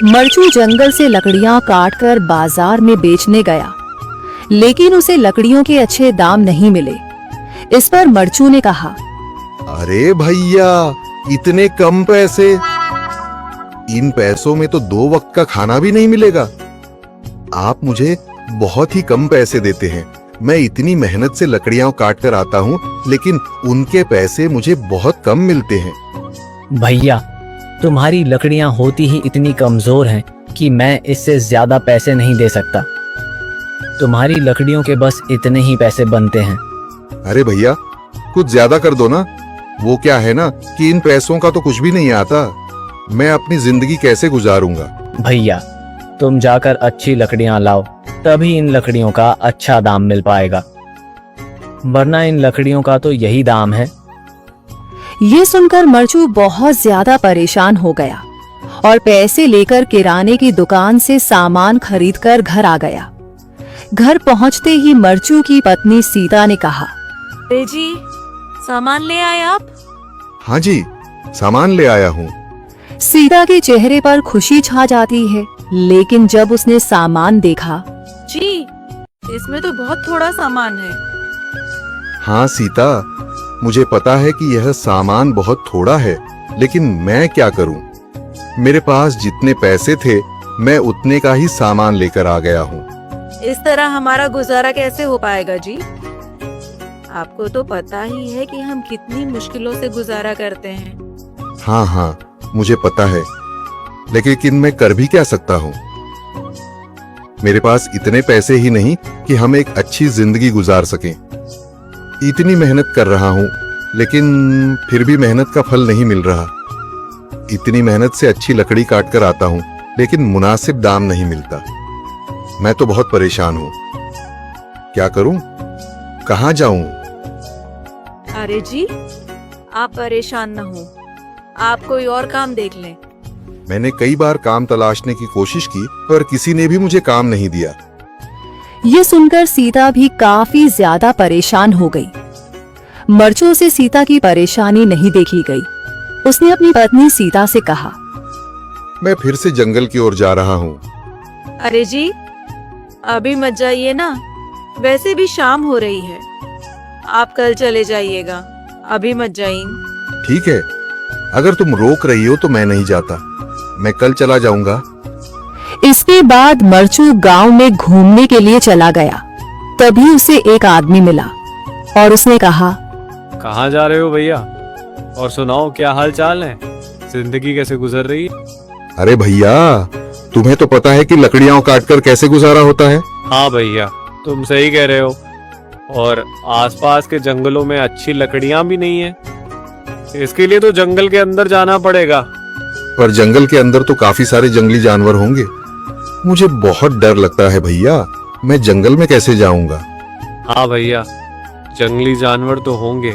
मरचू जंगल से लकड़ियां काटकर बाजार में बेचने गया, लेकिन उसे लकड़ियों के अच्छे दाम नहीं मिले। इस पर मरचू ने कहा, अरे भैया, इतने कम पैसे? इन पैसों में तो 2 वक्त का खाना भी नहीं मिलेगा। आप मुझे बहुत ही कम पैसे देते हैं। मैं इतनी मेहनत से लकड़ियां काट कर आता हूँ, लेकिन उनके पैसे मुझे बहुत कम मिलते हैं। भैया, तुम्हारी लकड़ियां होती ही इतनी कमजोर हैं कि मैं इससे ज्यादा पैसे नहीं दे सकता। तुम्हारी लकड़ियों के बस इतने ही पैसे बनते हैं। अरे भैया, कुछ ज्यादा कर दो ना। वो क्या है ना कि इन पैसों का तो कुछ भी नहीं आता। मैं अपनी जिंदगी कैसे गुजारूंगा? भैया, तुम जाकर अच्छी लकड़ियां लाओ, तभी इन लकड़ियों का अच्छा दाम मिल पाएगा, वरना इन लकड़ियों का तो यही दाम है। ये सुनकर मरचू बहुत ज्यादा परेशान हो गया और पैसे लेकर किराने की दुकान से सामान खरीदकर घर आ गया। घर पहुंचते ही मरचू की पत्नी सीता ने कहा, अरे जी, सामान ले आए आप? हाँ जी, सामान ले आया हूँ। सीता के चेहरे पर खुशी छा जाती है, लेकिन जब उसने सामान देखा, जी, इसमें तो बहुत थोड़ा सामान है। हाँ सीता, मुझे पता है कि यह सामान बहुत थोड़ा है, लेकिन मैं क्या करूं? मेरे पास जितने पैसे थे, मैं उतने का ही सामान लेकर आ गया हूँ। इस तरह हमारा गुजारा कैसे हो पाएगा जी? आपको तो पता ही है कि हम कितनी मुश्किलों से गुजारा करते हैं। हाँ, मुझे पता है, लेकिन मैं कर भी क्या सकता हूँ? मेरे पास इतने पैसे ही नहीं कि हम एक अच्छी जिंदगी गुजार सकें। इतनी मेहनत कर रहा हूँ, लेकिन फिर भी मेहनत का फल नहीं मिल रहा। इतनी मेहनत से अच्छी लकड़ी काट कर आता हूँ, लेकिन मुनासिब दाम नहीं मिलता। मैं तो बहुत परेशान हूँ। क्या करूँ? कहाँ जाऊँ? अरे जी, आप परेशान न हो, आप कोई और काम देख लें। मैंने कई बार काम तलाशने की कोशिश की, पर किसी ने भी मुझे काम नहीं दिया। ये सुनकर सीता भी काफी ज्यादा परेशान हो गई। मरचू से सीता की परेशानी नहीं देखी गई। उसने अपनी पत्नी सीता से कहा, मैं फिर से जंगल की ओर जा रहा हूँ। अरे जी, अभी मत जाइए ना, वैसे भी शाम हो रही है। आप कल चले जाइएगा, अभी मत जाइए। ठीक है, अगर तुम रोक रही हो तो मैं नहीं जाता। मैं कल चला जाऊंगा। इसके बाद मरचू गांव में घूमने के लिए चला गया। तभी उसे एक आदमी मिला और उसने कहा, कहाँ जा रहे हो भैया? और सुनाओ, क्या हाल चाल है? जिंदगी कैसे गुजर रही है? अरे भैया, तुम्हें तो पता है कि लकड़ियां काटकर कैसे गुजारा होता है। हाँ भैया, तुम सही कह रहे हो। और आसपास के जंगलों में अच्छी लकड़ियां भी नहीं है। इसके लिए तो जंगल के अंदर जाना पड़ेगा। पर जंगल के अंदर तो काफी सारे जंगली जानवर होंगे। मुझे बहुत डर लगता है भैया, मैं जंगल में कैसे जाऊंगा? हाँ भैया, जंगली जानवर तो होंगे,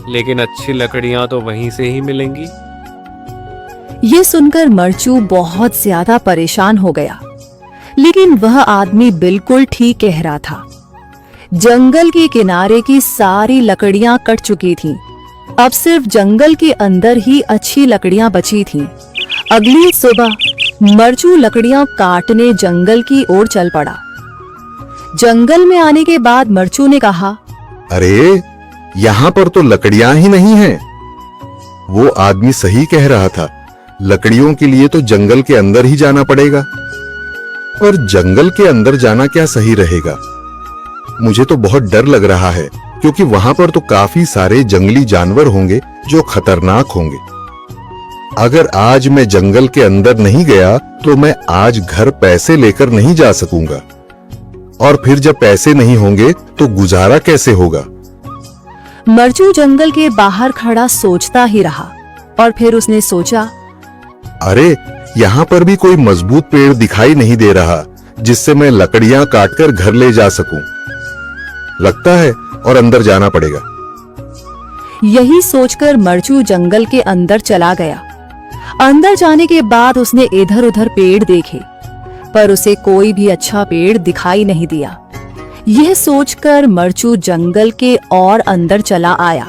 लेकिन अच्छी लकड़ियां तो वहीं से ही मिलेंगी। ये सुनकर मरचू बहुत ज्यादा परेशान हो गया, लेकिन वह आदमी बिल्कुल ठीक कह रहा था। जंगल के किनारे की सारी लकड़ियां कट चुकी थीं। अब सिर्फ जंगल के अंदर ही अच्छी लकड़ियां बची थीं। अगली सुबह मरचू लकड़ियां काटने जंगल की ओर चल पड़ा। जंगल में आने के बाद मरचू ने कहा, अरे, यहाँ पर तो लकड़ियां ही नहीं हैं। वो आदमी सही कह रहा था, लकड़ियों के लिए तो जंगल के अंदर ही जाना पड़ेगा। और जंगल के अंदर जाना क्या सही रहेगा? मुझे तो बहुत डर लग रहा है, क्योंकि वहां पर तो काफी सारे जंगली जानवर होंगे जो खतरनाक होंगे। अगर आज मैं जंगल के अंदर नहीं गया तो मैं आज घर पैसे लेकर नहीं जा सकूंगा, और फिर जब पैसे नहीं होंगे तो गुजारा कैसे होगा? मरचू जंगल के बाहर खड़ा सोचता ही रहा और फिर उसने सोचा, अरे, यहाँ पर भी कोई मजबूत पेड़ दिखाई नहीं दे रहा जिससे मैं लकड़ियां काटकर घर ले जा सकूं। लगता है और अंदर जाना पड़ेगा। यही सोचकर मरचू जंगल के अंदर चला गया। अंदर जाने के बाद उसने इधर उधर पेड़ देखे, पर उसे कोई भी अच्छा पेड़ दिखाई नहीं दिया। यह सोचकर मरचू जंगल के और अंदर चला आया।